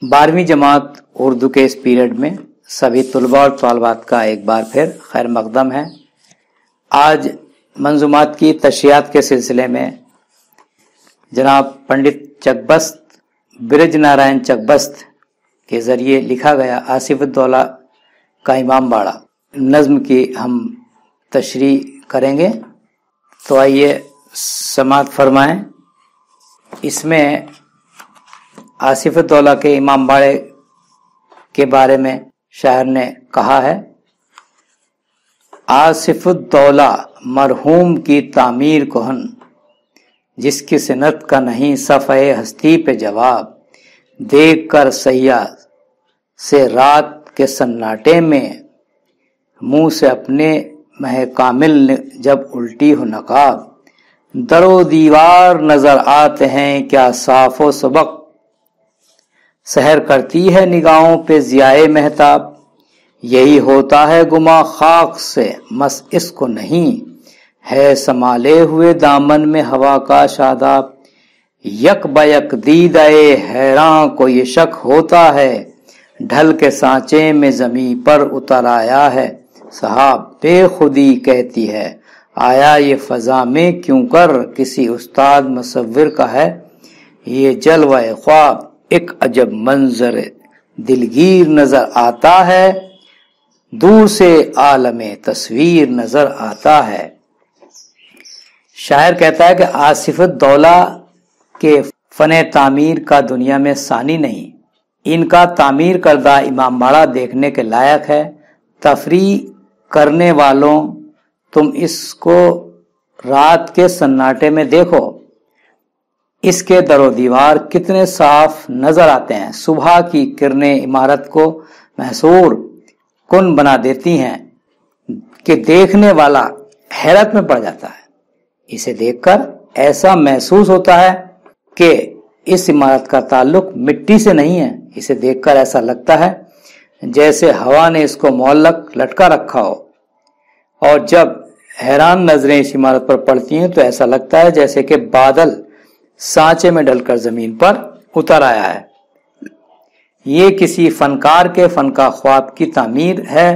12वीं जमात उर्दू के इस पीरियड में सभी तलबा और तालिबात का एक बार फिर खैर मकदम है। आज मंजूमात की तशरीहात के सिलसिले में जनाब पंडित चकबस्त ब्रिज नारायण चकबस्त के ज़रिए लिखा गया आसिफुद्दौला का इमाम बाड़ा नज़्म की हम तशरीह करेंगे, तो आइए समाअत फरमाएं। इसमें आसिफुद्दौला के इमाम बाड़े के बारे में शायर ने कहा है, आसिफुद्दौला मरहूम की तामीर कोहन, जिसकी सिनत का नहीं सफ़े हस्ती पे जवाब, देख कर सैया से रात के सन्नाटे में, मुंह से अपने मह कामिल जब उल्टी हो नकाब, दरो दीवार नजर आते हैं क्या साफो सबक, सहर करती है निगाहों पे ज़ियाए महताब, यही होता है गुमा खाक से मस इसको नहीं, है संभाले हुए दामन में हवा का शादाब, यक बयक दीदाए हैरां को ये शक होता है, ढल के सांचे में जमी पर उतर आया है सहाब, बेखुदी कहती है आया ये फजा में क्यों कर, किसी उस्ताद मुसव्विर का है ये जलवा ख्वाब, एक अजब मंजर दिलगीर नजर आता है, दूर से आलमे तस्वीर नजर आता है। शायर कहता है कि आसिफुद्दौला के फने तामीर का दुनिया में सानी नहीं, इनका तामीर करदा इमाम बाड़ा देखने के लायक है। तफरी करने वालों, तुम इसको रात के सन्नाटे में देखो, इसके दरो दीवार कितने साफ नजर आते हैं, सुबह की किरणें इमारत को महसूर कुन बना देती हैं कि देखने वाला हैरत में पड़ जाता है। इसे देखकर ऐसा महसूस होता है कि इस इमारत का ताल्लुक मिट्टी से नहीं है, इसे देखकर ऐसा लगता है जैसे हवा ने इसको मुअल्लक लटका रखा हो, और जब हैरान नजरें इस इमारत पर पड़ती हैं तो ऐसा लगता है जैसे कि बादल सांचे में डलकर जमीन पर उतर आया है। ये किसी फनकार के फन का ख्वाब की तामीर है।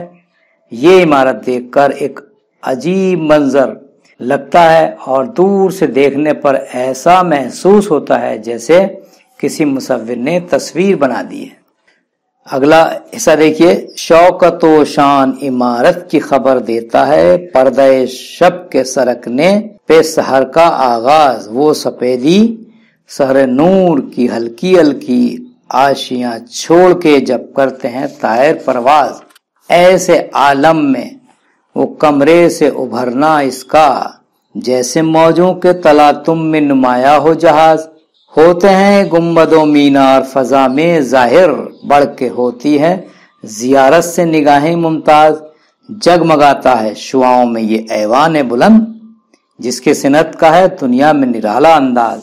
ये इमारत देखकर एक अजीब मंजर लगता है और दूर से देखने पर ऐसा महसूस होता है जैसे किसी मुसव्विर ने तस्वीर बना दी है। अगला हिस्सा देखिए, शौकत व शान इमारत की खबर देता है, पर्दे शब के सरकने पे सहर का आगाज, वो सफेदी सहर नूर की हल्की हल्की आशियां छोड़ के जब करते हैं तायर परवाज, ऐसे आलम में वो कमरे से उभरना इसका, जैसे मौजों के तलातुम में नुमाया हो जहाज, होते हैं गुम्बदो मीनार फजा में जाहिर, बढ़ के होती है जियारत से निगाहें मुमताज, जगमगाता है शुआओं में ये ऐवान बुलंद, जिसके सिनत का है दुनिया में निराला अंदाज।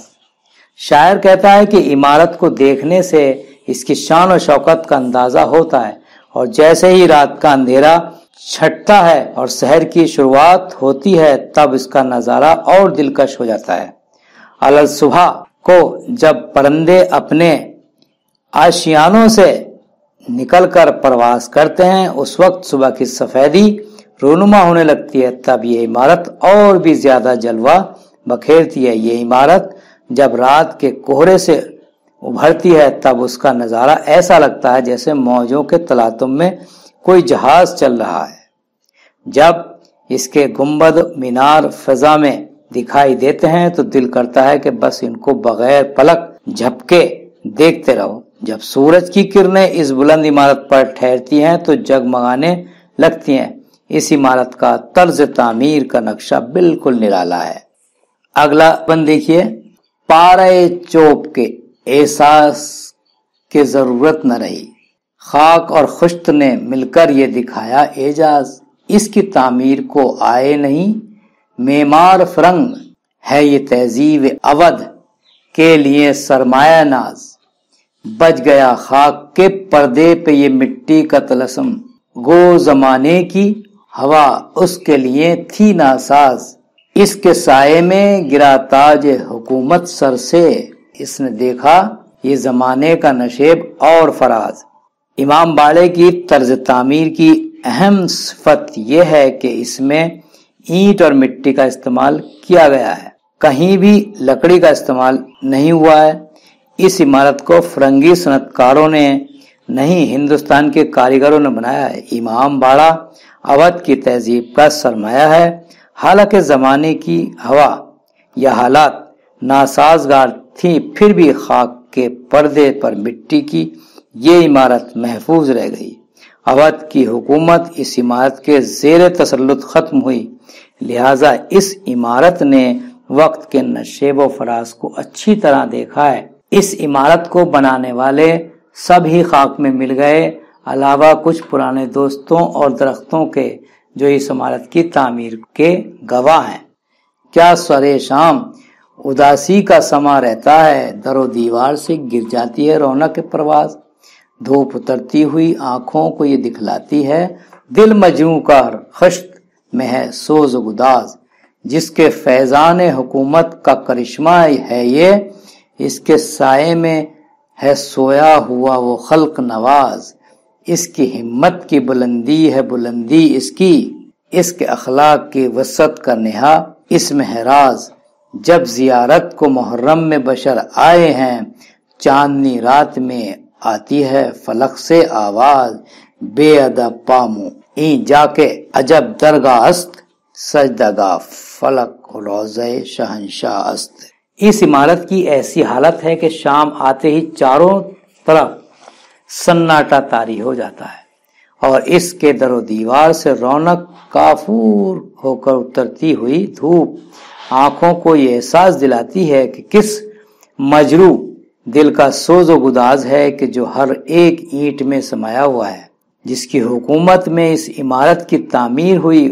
शायर कहता है कि इमारत को देखने से इसकी शान और शौकत का अंदाजा होता है, और जैसे ही रात का अंधेरा छटता है और शहर की शुरुआत होती है तब इसका नजारा और दिलकश हो जाता है। अलग सुबह को जब परिंदे अपने आशियानों से निकलकर प्रवास करते हैं, उस वक्त सुबह की सफेदी रूनुमा होने लगती है, तब ये इमारत और भी ज्यादा जलवा बखेरती है। ये इमारत जब रात के कोहरे से उभरती है तब उसका नजारा ऐसा लगता है जैसे मौजों के तलातुम में कोई जहाज चल रहा है। जब इसके गुंबद मीनार फजा में दिखाई देते हैं तो दिल करता है कि बस इनको बगैर पलक झपके देखते रहो। जब सूरज की किरणें इस बुलंद इमारत पर ठहरती हैं तो जगमगाने लगती हैं। इस इमारत का तर्ज तामीर का नक्शा बिल्कुल निराला है। अगला बंद देखिए, पारे चोप के एहसास की जरूरत न रही, खाक और खुश्त ने मिलकर ये दिखाया एजाज, इसकी तामीर को आए नहीं मेमार फरंग, है ये तहजीब अवध के लिए सरमाया नाज, बच गया खाक के पर्दे पे ये मिट्टी का तलस्म, गो जमाने की हवा उसके लिए थी नासाज, इसके साये में गिरा ताज हुकूमत सर से, इसने देखा ये ज़माने का नशेब और फराज। इमाम बाड़े की तर्ज तामीर की अहम सिफत यह है कि इसमें ईंट और मिट्टी का इस्तेमाल किया गया है, कहीं भी लकड़ी का इस्तेमाल नहीं हुआ है। इस इमारत को फरंगी सनतकारों ने नहीं, हिंदुस्तान के कारीगरों ने बनाया है। इमाम बाड़ा अवध की तहजीब का सरमाया है। हालांकि ज़माने की हवा या हालात नासाजगार थी, फिर भी खाक के पर्दे पर मिट्टी की ये इमारत महफूज रह गई। अवध की हुकूमत इस इमारत के ज़ेर तसल्लुत खत्म हुई, लिहाजा इस इमारत ने वक्त के नशेब व फराज को अच्छी तरह देखा है। इस इमारत को बनाने वाले सब ही खाक में मिल गए, अलावा कुछ पुराने दोस्तों और दरख्तों के जो इस इमारत की तामीर के गवाह हैं। क्या सरे शाम उदासी का समा रहता है, दरो दीवार से गिर जाती है रौनक परवाज। धूप उतरती हुई आंखों को ये दिखलाती है, दिल मजनू का खश्त में है सोज गुदाज। जिसके फैजान हुकूमत का करिश्मा है ये, इसके साये में है सोया हुआ वो खल्क नवाज। इसकी हिम्मत की बुलंदी है बुलंदी इसकी, इसके अखलाक की वसत का नेहा इसमें है राज। जब जियारत को मुहर्रम में बशर आए हैं, चांदनी रात में आती है फलक से आवाज। बेअदब पामू ई जाके अजब दरगाह अस्त, सजदगा फलक रोज़े शहंशाह अस्त। इस इमारत की ऐसी हालत है कि शाम आते ही चारों तरफ सन्नाटा तारी हो जाता है और इसके दरो दीवार से रौनक काफूर होकर उतरती हुई धूप आंखों को ये एहसास दिलाती है कि किस मजरू दिल का सोजो गुदाज है कि जो हर एक ईंट में समाया हुआ है। जिसकी हुकूमत में इस इमारत की तामीर हुई,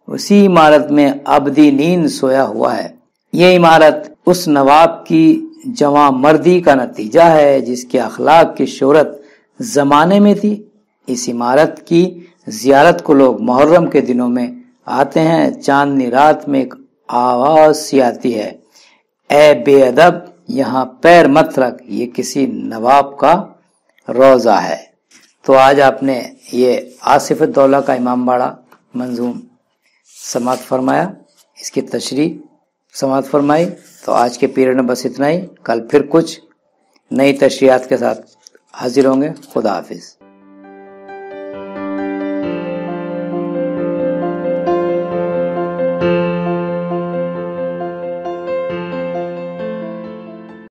उसी इमारत में अबदी नींद सोया हुआ है। ये इमारत उस नवाब की जवां मर्दी का नतीजा है जिसके अखलाक की शोहरत जमाने में थी। इस इमारत की जियारत को लोग मुहर्रम के दिनों में आते हैं। चांदनी रात में एक आवाज सी आती है, ए बेअदब यहाँ पैर मत रख, ये किसी नवाब का रोजा है। तो आज आपने ये आसिफ दौला का इमाम बाड़ा मंजूम समात फरमाया, इसकी तशरीह समात फरमाई। तो आज के पीरियड में बस इतना ही। कल फिर कुछ नई तशरीहात के साथ हाजिर होंगे। खुदा हाफिज।